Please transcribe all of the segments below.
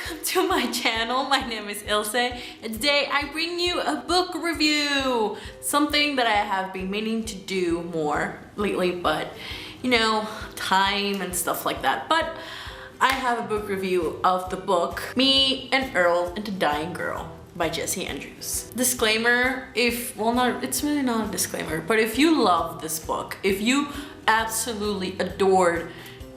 Welcome to my channel. My name is Ilse, and today I bring you a book review. Something that I have been meaning to do more lately, but you know, time and stuff like that. But I have a book review of the book Me and Earl and the Dying Girl by Jesse Andrews. Disclaimer, it's really not a disclaimer, but if you love this book, if you absolutely adored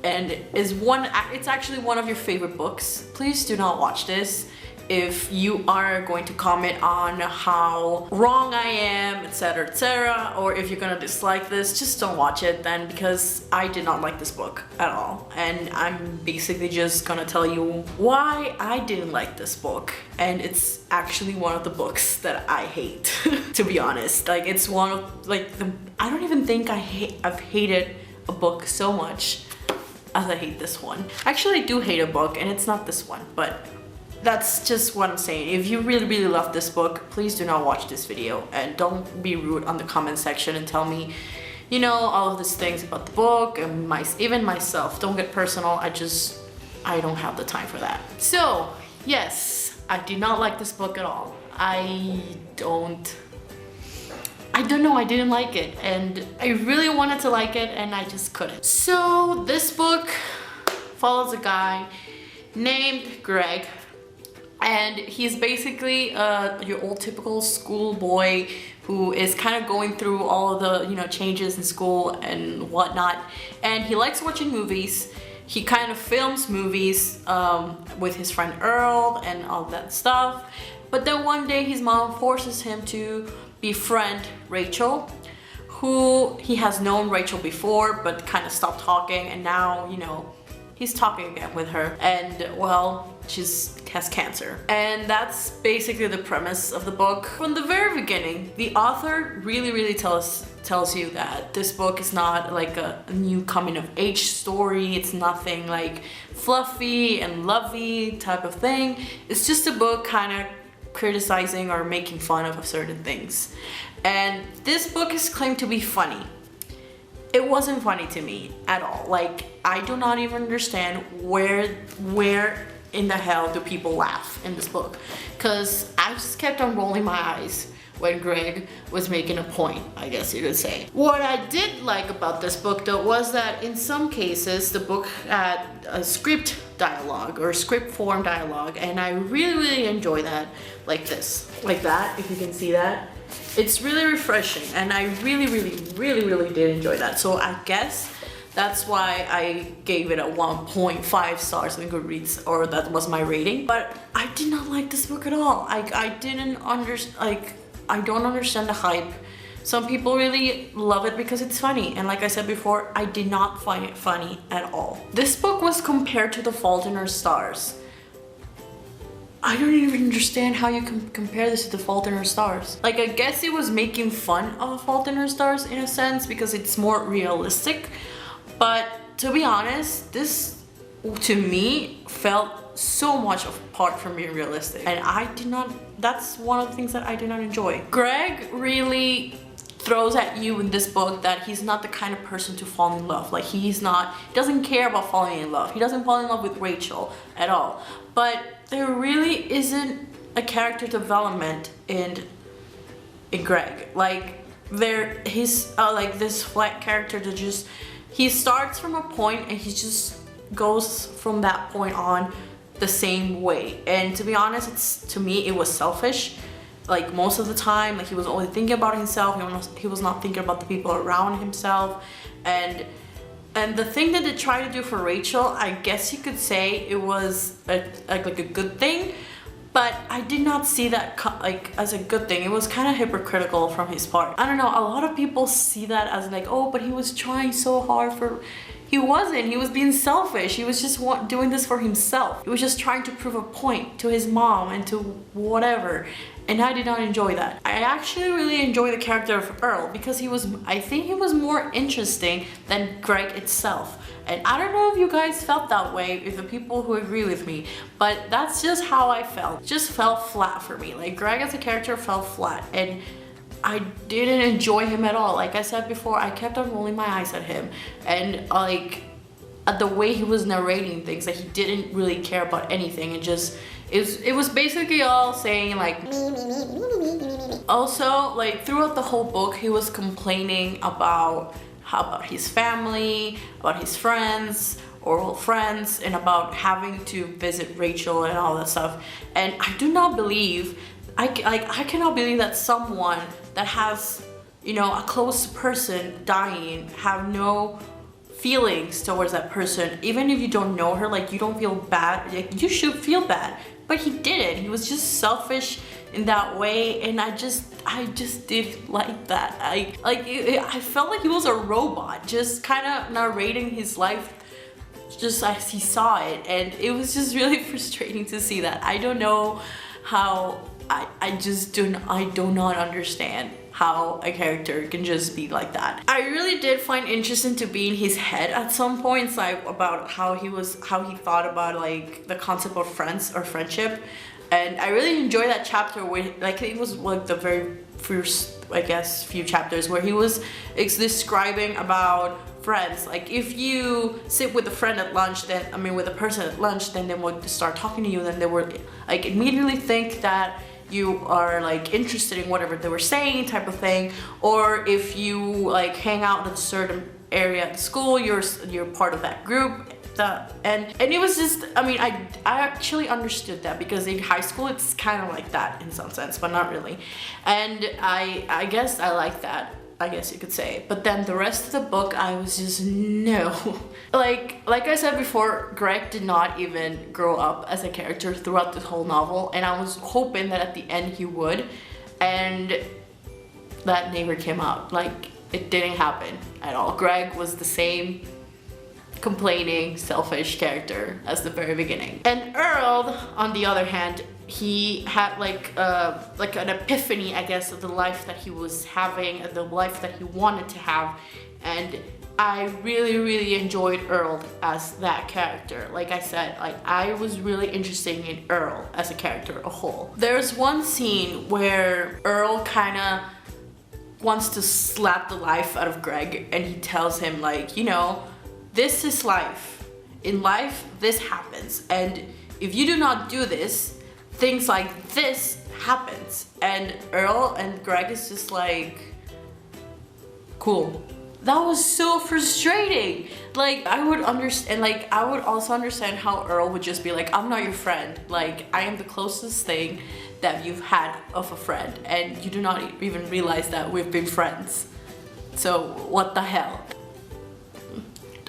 and it's actually one of your favorite books, please do not watch this. If you are going to comment on how wrong I am, etc, etc, or if you're gonna dislike this, just don't watch it then, because I did not like this book at all. And I'm basically just gonna tell you why I didn't like this book. And it's actually one of the books that I hate, to be honest. Like, it's one of, I don't even think I've hated a book so much as I hate this one. Actually, I do hate a book, and it's not this one, but that's just what I'm saying. If you really love this book, please do not watch this video, and don't be rude on the comment section and tell me, you know, all of these things about the book and even myself. Don't get personal. I don't have the time for that. So yes, I did not like this book at all. I don't know, I didn't like it, and I really wanted to like it and I just couldn't. So this book follows a guy named Greg, and he's basically your old typical schoolboy who is kind of going through all of the, you know, changes in school and whatnot, and he likes watching movies. He kind of films movies with his friend Earl and all that stuff, but then one day his mom forces him to befriend Rachel, who he has known Rachel before but kind of stopped talking, and now, you know, he's talking again with her, and well, she has cancer. And that's basically the premise of the book. From the very beginning, the author really tells you that this book is not like a new coming of age story. It's nothing like fluffy and lovey type of thing. It's just a book kind of criticizing or making fun of certain things. And this book is claimed to be funny. It wasn't funny to me at all. Like, I do not even understand where in the hell do people laugh in this book, because I just kept on rolling my eyes when Greg was making a point, I guess you could say. What I did like about this book though was that in some cases the book had a script dialogue or script form dialogue, and I really enjoy that, like this, like that, if you can see that. It's really refreshing, and I really did enjoy that. So I guess that's why I gave it a 1.5 stars on Goodreads, or that was my rating. But I did not like this book at all. I don't understand the hype. Some people really love it because it's funny, and like I said before, I did not find it funny at all. This book was compared to The Fault in Our Stars. I don't even understand how you can compare this to The Fault in Our Stars. Like, I guess it was making fun of The Fault in Our Stars in a sense because it's more realistic, but to be honest, this to me felt so much apart from being realistic, and that's one of the things that I did not enjoy. Greg really throws at you in this book that he's not the kind of person to fall in love. Like, he doesn't care about falling in love. He doesn't fall in love with Rachel at all. But there really isn't a character development in Greg. Like, he's like this flat character that he starts from a point and he just goes from that point on the same way. And to be honest, to me it was selfish. Like, most of the time, like, he was only thinking about himself. He was not thinking about the people around himself. And the thing that they tried to do for Rachel, I guess you could say it was like a good thing, but I did not see that like as a good thing. It was kind of hypocritical from his part. I don't know, a lot of people see that as like, oh, but he was trying so hard for... He wasn't. He was being selfish. He was just doing this for himself. He was just trying to prove a point to his mom and to whatever. And I did not enjoy that. I actually really enjoy the character of Earl because I think he was more interesting than Greg itself. And I don't know if you guys felt that way, if the people who agree with me, but that's just how I felt. It just felt flat for me. Like, Greg as a character felt flat, and I didn't enjoy him at all. Like I said before, I kept on rolling my eyes at him, and like, at the way he was narrating things, like he didn't really care about anything, and just it was basically all saying like me. Also, like throughout the whole book, he was complaining about his family, about his friends, oral friends, and about having to visit Rachel and all that stuff. And I do not believe, I cannot believe that someone that has, you know, a close person dying have no feelings towards that person. Even if you don't know her, like you don't feel bad, like you should feel bad. But he didn't. He was just selfish in that way, and I just didn't like that. I felt like he was a robot, just kind of narrating his life just as he saw it, and it was just really frustrating to see that. I don't know how, I do not understand how a character can just be like that. I really did find interesting to be in his head at some points, like about how he thought about like the concept of friends or friendship. And I really enjoyed that chapter where, like, it was like the very first, I guess, few chapters where he was describing about friends. Like if you sit with a friend at lunch, then with a person at lunch, then they would start talking to you, then they would like immediately think that you are like interested in whatever they were saying, type of thing. Or if you like hang out in a certain area at school, you're part of that group. And it was just, I actually understood that, because in high school it's kind of like that in some sense, but not really. And I guess I like that, I guess you could say. But then the rest of the book, I was just, no. Like I said before, Greg did not even grow up as a character throughout the whole novel, and I was hoping that at the end he would, and that never came out. Like, it didn't happen at all. Greg was the same complaining, selfish character as the very beginning. And Earl, on the other hand, he had like an epiphany, I guess, of the life that he was having, the life that he wanted to have. And I really enjoyed Earl as that character. Like I said, like I was really interested in Earl as a character a whole. There's one scene where Earl kind of wants to slap the life out of Greg, and he tells him like, you know, this is life. In life, this happens. And if you do not do this, things like this happens. And Earl and Greg is just like, cool. That was so frustrating. Like, I would understand, like, I would also understand how Earl would just be like, I'm not your friend. Like, I am the closest thing that you've had of a friend, and you do not even realize that we've been friends. So, what the hell?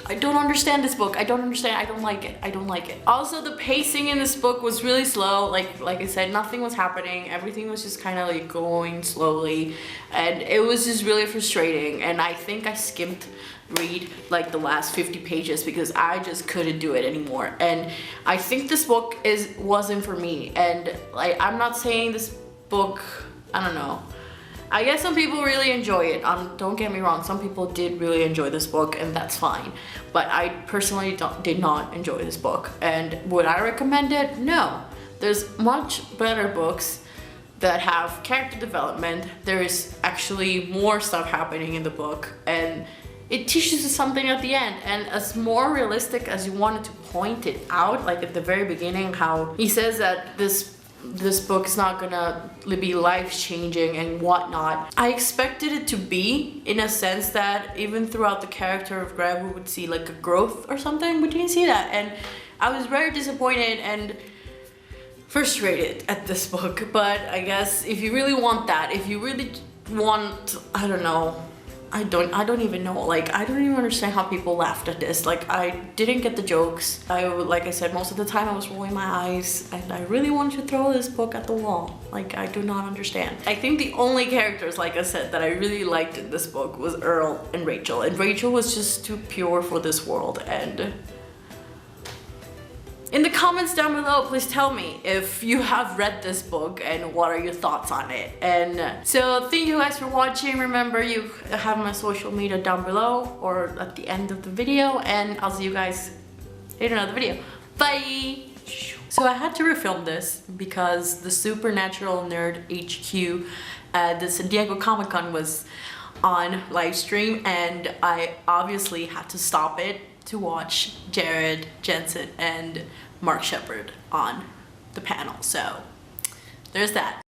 I don't understand this book. I don't understand. I don't like it. I don't like it. Also, the pacing in this book was really slow. Like I said, nothing was happening. Everything was just kind of like going slowly, and it was just really frustrating. And I think I skimmed read like the last 50 pages because I just couldn't do it anymore. And I think this book wasn't for me. And like, I'm not saying this book, I don't know. I guess some people really enjoy it. Don't get me wrong, some people did really enjoy this book, and that's fine. But I personally did not enjoy this book. And would I recommend it? No. There's much better books that have character development. There is actually more stuff happening in the book, and it teaches you something at the end. And as more realistic as you wanted to point it out, like at the very beginning, how he says that this book is not gonna be life-changing and whatnot. I expected it to be, in a sense that even throughout the character of Greg, we would see like a growth or something. We didn't see that, and I was very disappointed and frustrated at this book. But I guess if you really want that, if you really want, I don't know, I don't even know. Like, I don't even understand how people laughed at this. Like, I didn't get the jokes. Like I said, most of the time I was rolling my eyes, and I really wanted to throw this book at the wall. Like, I do not understand. I think the only characters, like I said, that I really liked in this book was Earl and Rachel was just too pure for this world. And in the comments down below, please tell me if you have read this book and what are your thoughts on it. And so thank you guys for watching. Remember, you have my social media down below or at the end of the video, and I'll see you guys in another video. Bye! So I had to refilm this because the Supernatural Nerd HQ the San Diego Comic-Con was on live stream, and I obviously had to stop it to watch Jared, Jensen, and Mark Shepard on the panel. So there's that.